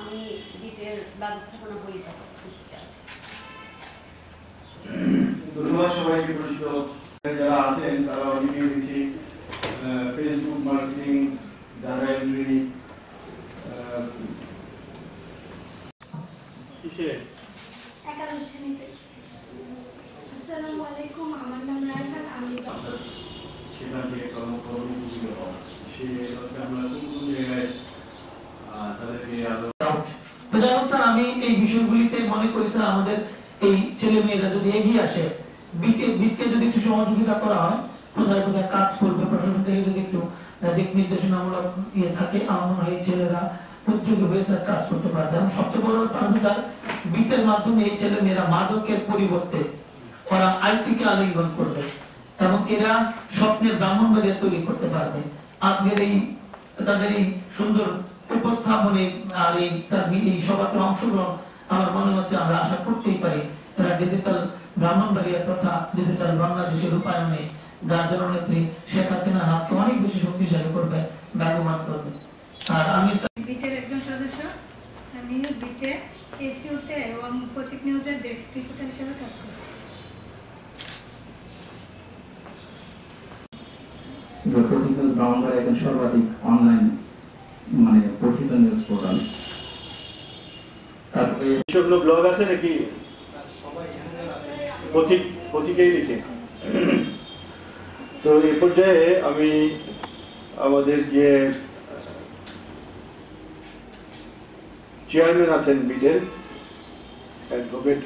আমি বিটের ব্যবস্থাপনা পরিচালক হিসেবে আছি। ধন্যবাদ সবাইকে। পরিচিত যারা আছেন তারা অনেকেই দিচ্ছি ফেসবুক মার্কেটিং, ডাটা এন্ট্রি, একাদশ শ্রেণীতে। আসসালামু আলাইকুম, আমার নাম রায়হান, আমি সেখান থেকে কর্মকর্মী হওয়া সেই আমরা কোন কোন জায়গায় তাদেরকে আরো তো যাই হোক স্যার, আমি এই বিষয়গুলিতে মনে করি স্যার আমাদের এই ছেলে মেয়েরা যদি এগিয়ে আসে, বিটকে যদি একটু সহযোগিতা করা হয়, কোথায় কোথায় কাজ করবে, প্রশাসন থেকে যদি একটু দিক নির্দেশনামূলক ইয়ে থাকে, আমার মনে হয় এই ছেলেরা উদ্যোগী হয়ে স্যার কাজ করতে পারবে। এবং সবচেয়ে বড় ব্যাপার স্যার, বিটের মাধ্যমে এই ছেলে মেয়েরা মাদকের পরিবর্তে ওরা আইটিকে আলিঙ্গন করবে এবং এরা স্বপ্নের ব্রাহ্মণবাড়িয়া তৈরি করতে পারবে। আজকের এই তাদের এই সুন্দর উপস্থাপনে আর এই সভাতে অংশগ্রহণ আমার মনে হচ্ছে আমরা আশা করতেই পারি তারা ডিজিটাল ব্রাহ্মণবাড়িয়া তথা ডিজিটাল বাংলাদেশের রূপায়ণে যার জননেত্রী শেখ হাসিনার হাতকে অনেক বেশি শক্তিশালী করবে, ব্যবহার করবে। আর আমি বিটের একজন সদস্য, আমি বিটে এসইউতে এবং প্রতীক নিউজের ডেস্ক রিপোর্টার হিসেবে কাজ করছি। ব্রাহ্মণবাড়িয়া এখন সর্বাধিক অনলাইন মানে পঠিত নিউজ পোর্টাল। তারপরে সবগুলো ব্লগ আছে নাকি? প্রতীকেই লিখে। তো এই পর্যায়ে আমি আমাদের যে চেয়ারম্যান আছেন বিটের অ্যাডভোকেট,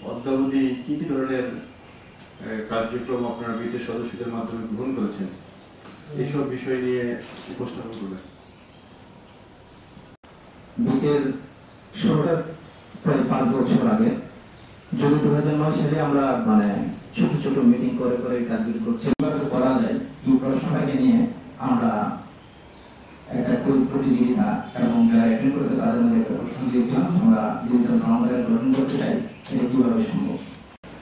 অদ্যাবধি কি কি ধরনের কার্যক্রম আপনারা বিটের সদস্যদের মাধ্যমে গ্রহণ করেছেন, এইসব বিষয় নিয়ে উপস্থাপন করবেন। বিটের শুরুটা প্রায় 5 বছর আগে, যদি 2009 সালে আমরা মানে ছোট ছোট মিটিং করে করে কাজগুলি করছি, করা যায় এই প্রশ্নটাকে নিয়ে আমরা একটা কুইজ প্রতিযোগিতা এবং যারা অ্যাটেন্ড করছে তাদের মধ্যে একটা প্রশ্ন দিয়েছিলাম, আমরা ডিজিটাল ব্রাহ্মণবাড়িয়া গঠন করতে চাই, এটা কিভাবে সম্ভব।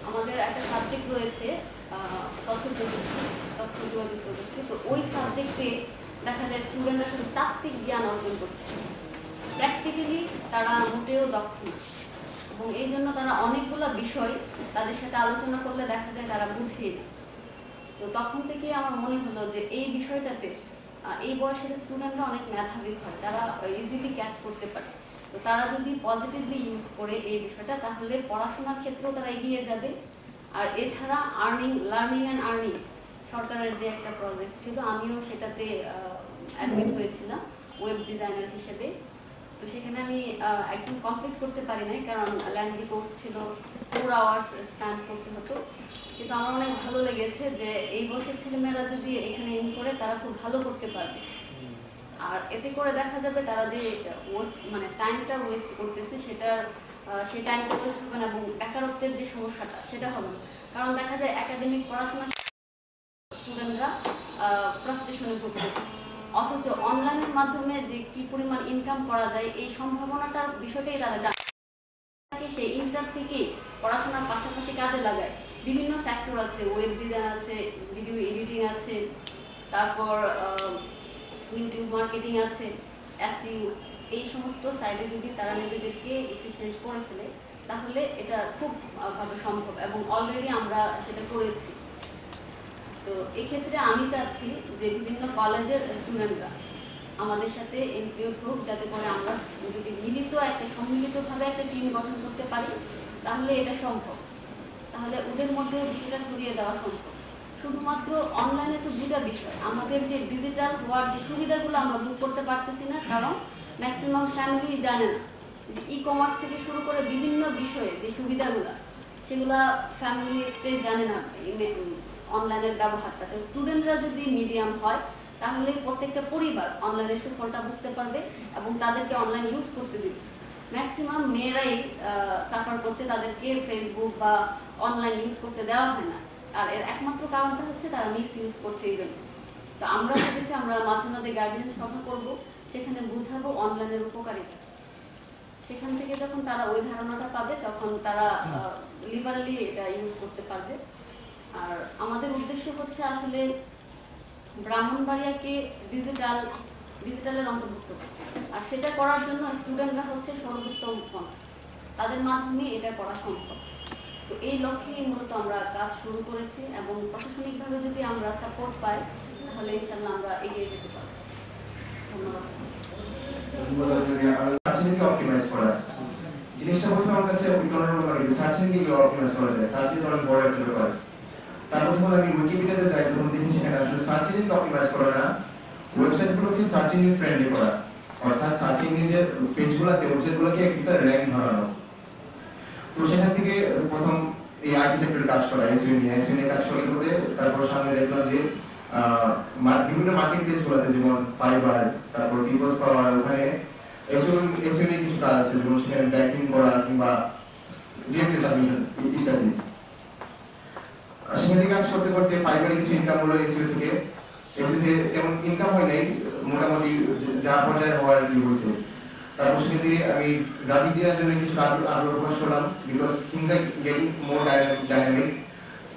আমাদের একটা সাবজেক্ট রয়েছে তথ্য প্রযুক্তি, তথ্য যোগাযোগ প্রযুক্তি। তো ওই সাবজেক্টে দেখা যায় স্টুডেন্টরা শুধু তাত্ত্বিক জ্ঞান অর্জন করছে, প্র্যাকটিক্যালি তারা মোটেও দক্ষ না। এবং এই জন্য তারা অনেকগুলো বিষয় তাদের সাথে আলোচনা করলে দেখা যায় তারা বুঝেই না। তো তখন থেকে আমার মনে হলো যে এই বিষয়টাতে এই বয়সের স্টুডেন্টরা অনেক মেধাবী হয়, তারা ইজিলি ক্যাচ করতে পারে। তো তারা যদি পজিটিভলি ইউজ করে এই বিষয়টা, তাহলে পড়াশোনার ক্ষেত্রেও তারা এগিয়ে যাবে। আর এছাড়া লার্নিং অ্যান্ড আর্নিং সরকারের যে একটা প্রজেক্ট ছিল, আমিও সেটাতে অ্যাডমিট হয়েছিলাম ওয়েব ডিজাইনার হিসেবে। তো সেখানে আমি একদম কমপ্লিট করতে পারি নাই, কারণ ল্যান্ডলি কোর্স ছিল, 4 আওয়ার্স স্পেন্ড করতে হতো। কিন্তু আমার অনেক ভালো লেগেছে যে এই বয়সের ছেলেমেয়েরা যদি এখানে ইন করে তারা খুব ভালো করতে পারবে। আর এতে করে দেখা যাবে তারা যে মানে টাইমটা ওয়েস্ট করতেছে সেই টাইমটা ওয়েস্ট হবে না, এবং বেকারত্বের যে সমস্যাটা সেটা হবে না। কারণ দেখা যায় একাডেমিক পড়াশোনা স্টুডেন্টরা ফ্রাস্ট্রেশনে ভুগতেছে, অথচ অনলাইনের মাধ্যমে যে কি পরিমাণ ইনকাম করা যায় এই সম্ভাবনাটার বিষয়টাই তারা জানে। সেই ইন্টার থেকে পড়াশোনার পাশাপাশি কাজে লাগায়। বিভিন্ন সেক্টর আছে, ওয়েব ডিজাইন আছে, ভিডিও এডিটিং আছে, তারপর ইউটিউব মার্কেটিং আছে, এসইও, এই সমস্ত সাইডে যদি তারা নিজেদেরকে এফিসিয়েন্ট করে ফেলে তাহলে এটা খুব ভাবে সম্ভব, এবং অলরেডি আমরা সেটা করেছি। তো এক্ষেত্রে আমি চাচ্ছি যে বিভিন্ন কলেজের স্টুডেন্টরা আমাদের সাথে ইনক্লুড হোক, যাতে করে আমরা যদি সম্মিলিতভাবে একটা টিম গঠন করতে পারি তাহলে এটা সম্ভব, তাহলে ওদের মধ্যে বিষয়টা ছড়িয়ে দেওয়া সম্ভব। শুধুমাত্র অনলাইনে তো দুটা বিষয়, আমাদের যে ডিজিটাল হওয়ার যে সুবিধাগুলো আমরা বুক করতে পারতেছি না, কারণ ম্যাক্সিমাম ফ্যামিলি জানে না যে ই কমার্স থেকে শুরু করে বিভিন্ন বিষয়ে যে সুবিধাগুলো সেগুলা ফ্যামিলিতে জানে না অনলাইনের ব্যবহারটা। তো স্টুডেন্টরা যদি মিডিয়াম হয় তাহলে প্রত্যেকটা পরিবার অনলাইনের সুফলটা বুঝতে পারবে এবং তাদেরকে অনলাইন ইউজ করতে দিবে। ম্যাক্সিমাম মেয়েরাই সাফার করছে, তাদেরকে ফেসবুক বা অনলাইন ইউজ করতে দেওয়া হয় না, আর এর একমাত্র কারণটা হচ্ছে তারা মিস ইউজ করছে এই জন্য। তো আমরা ভেবেছি আমরা মাঝে মাঝে গার্ডিয়ান সভা করবো, সেখানে বুঝাবো অনলাইনের উপকারিতা। সেখান থেকে যখন তারা ওই ধারণাটা পাবে তখন তারা লিবারালি এটা ইউজ করতে পারবে। আর আমাদের উদ্দেশ্য হচ্ছে আসলে ব্রাহ্মণবাড়িয়াকে ডিজিটালের অন্তর্ভুক্ত করতে। আর সেটা করার জন্য স্টুডেন্টরা হচ্ছে সর্বোত্তম পন্থা, তাদের মাধ্যমে এটা করা সম্ভব। তো এই লক্ষ্যেই মূলত আমরা কাজ শুরু করেছি এবং প্রশাসনিকভাবে যদি আমরা সাপোর্ট পাই তাহলে ইনশাল্লাহ আমরা এগিয়ে যেতে পারব। ধন্যবাদ। সার্চিংকে অপটিমাইজ করা জিনিসটা প্রথমে আমার কাছে উইকনের লাগে যে সার্চিং দিয়ে অপটিমাইজ করা যায়। সার্চিং তো অনেক বড় একটা ব্যাপার। তারপর যখন আমি উইকিপিডিয়াতে যাই তখন দেখি সেখানে আসলে সার্চ ইঞ্জিনকে অপটিমাইজ করা না, ওয়েবসাইটগুলোকে সার্চ ইঞ্জিন ফ্রেন্ডলি করা, অর্থাৎ সার্চ ইঞ্জিনের পেজগুলোতে ওয়েবসাইটগুলোকে একটা র্যাঙ্ক ধরানো। তো সেখান থেকে প্রথম এই আইটি সেক্টরে কাজ করা, এসইও নিয়ে কাজ করতে করতে তারপর সামনে দেখলাম যে বিভিন্ন মার্কেট প্লেসগুলোতে যেমন ফাইবার, তারপর পিপলস পাওয়ার, ওখানে এসইও নিয়ে কিছু কাজ আছে, যেমন সেখানে ব্যাকিং করা কিংবা ডিরেক্টলি সাবমিশন ইত্যাদি। সেখান থেকে কাজ করতে করতে ফাইবারে কিছু ইনকাম হলো এসইও থেকে। এসইও থেকে তেমন ইনকাম হয় নাই, মোটামুটি যা পর্যায়ে হওয়ার কি হয়েছে। তারপর সেখান থেকে আমি গ্রাফিক ডিজাইনের জন্য কিছু আগ্রহ প্রকাশ করলাম, because things are getting more dynamic.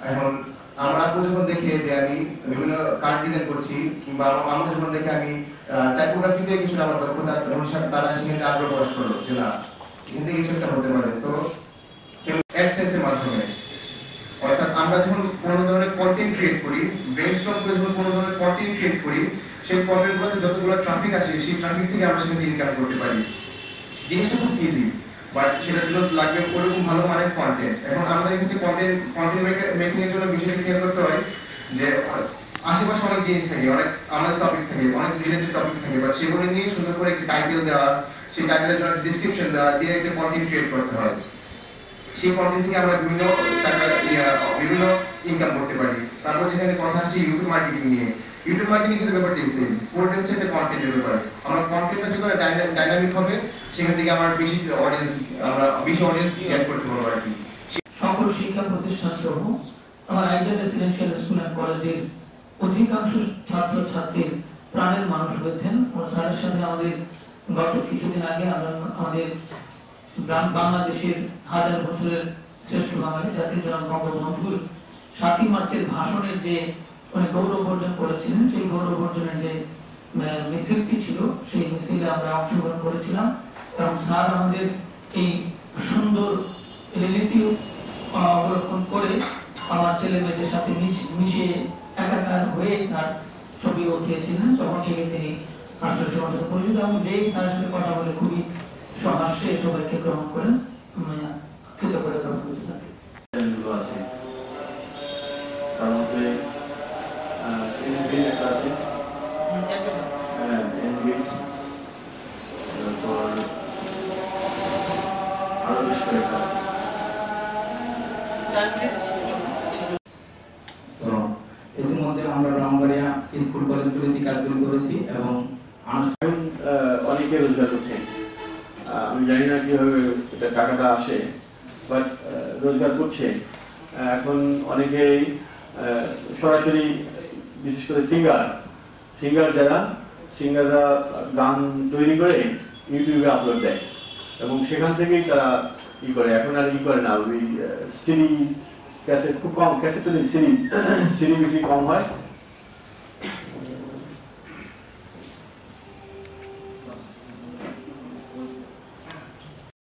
এখন আমরা যখন দেখে যে আমি বিভিন্ন কার্ড ডিজাইন করছি কিংবা আমার যখন দেখে আমি টাইপোগ্রাফিতে কিছু আমার দক্ষতা, তারা সেখানে আগ্রহ প্রকাশ করলো যে না এখান থেকে কিছু একটা হতে পারে। তো অ্যাডসেন্সের মাধ্যমে, অর্থাৎ আমরা যখন কোনো ধরনের কন্টেন্ট ক্রিয়েট করি, ব্রেইনস্টর্ম করে যখন কোনো ধরনের কন্টেন্ট ক্রিয়েট করি, সেই কন্টেন্টগুলোতে যতগুলো ট্রাফিক আসে সেই ট্রাফিক থেকে আমরা সেখানে ইনকাম করতে পারি। জিনিসটা খুব ইজি, বাট সেটার জন্য লাগবে ওরকম ভালো মানের কন্টেন্ট। এখন আমাদের কাছে কন্টেন্ট মেকিং এর জন্য বিষয়টা খেয়াল করতে হয় যে আশেপাশে অনেক জিনিস থাকে, অনেক আমাদের টপিক থাকে, অনেক রিলেটেড টপিক থাকে, বাট সেগুলো নিয়ে সুন্দর করে একটা টাইটেল দেওয়া, সেই টাইটেলের জন্য ডিসক্রিপশন দেওয়া দিয়ে একটা কন্টেন্ট ক্রিয়েট করতে হয়। সেই কন্টেন্ট থেকে আমরা বিভিন্ন ইনকাম করতে পারি। তারপর যেখানে কথা আসছে ইউটিউব মার্কেটিং নিয়ে, ইউটিউব মার্কেটিং কিন্তু ব্যাপারটা সেম, পুরোটা হচ্ছে একটা কন্টেন্টের ব্যাপার। আমার কন্টেন্টটা যত ডাইনামিক হবে সেখান থেকে আমার বেশি অডিয়েন্স গেট করতে পারবো আর কি। সকল শিক্ষা প্রতিষ্ঠান সহ আমার আইডিয়াল রেসিডেন্সিয়াল স্কুল অ্যান্ড কলেজের অধিকাংশ ছাত্র ছাত্রীর প্রাণের মানুষ হয়েছেন। ও স্যারের সাথে আমাদের গত কিছুদিন আগে আমরা আমাদের বাংলাদেশের হাজার বছরের শ্রেষ্ঠ বাঙালি জাতির জনক বঙ্গবন্ধুর 7ই মার্চের ভাষণের যে গৌরব অর্জন করেছিলেন, সেই গৌরব অর্জনের যে মিছিলটি ছিল সেই মিছিলে আমরা অংশগ্রহণ করেছিলাম এবং স্যার আমাদের এই সুন্দর রিলেটিভ অবলোকন করে আমার ছেলে মেয়েদের সাথে মিশে একাকার হয়ে স্যার ছবি উঠিয়েছিলেন। তখন থেকে তিনি আসলে সবার সাথে পরিচিত এবং যেই স্যারের সাথে কথা বলে খুবই সহাস্যে সবাইকে গ্রহণ করেন। কৃতজ্ঞতা জ্ঞাপন করছি স্যারকে। তার মধ্যে একটা আছে, তারপর আরো বেশ কয়েকটা। তো ইতিমধ্যে আমরা ব্রাহ্মণবাড়িয়া স্কুল কলেজগুলিতে কাজগুলো করেছি এবং অনেকে রোজগার করছে। আমি জানি না কিভাবে এটা টাকাটা আসে, বাট রোজগার করছে। এখন অনেকেই সরাসরি, বিশেষ করে সিঙ্গাররা গান তৈরি করে ইউটিউবে আপলোড দেয় এবং সেখান থেকেই তারা করে। এখন আর করে না, ওই সিডি ক্যাসেট খুব কম, ক্যাসেট সিডি বিক্রি কম হয়,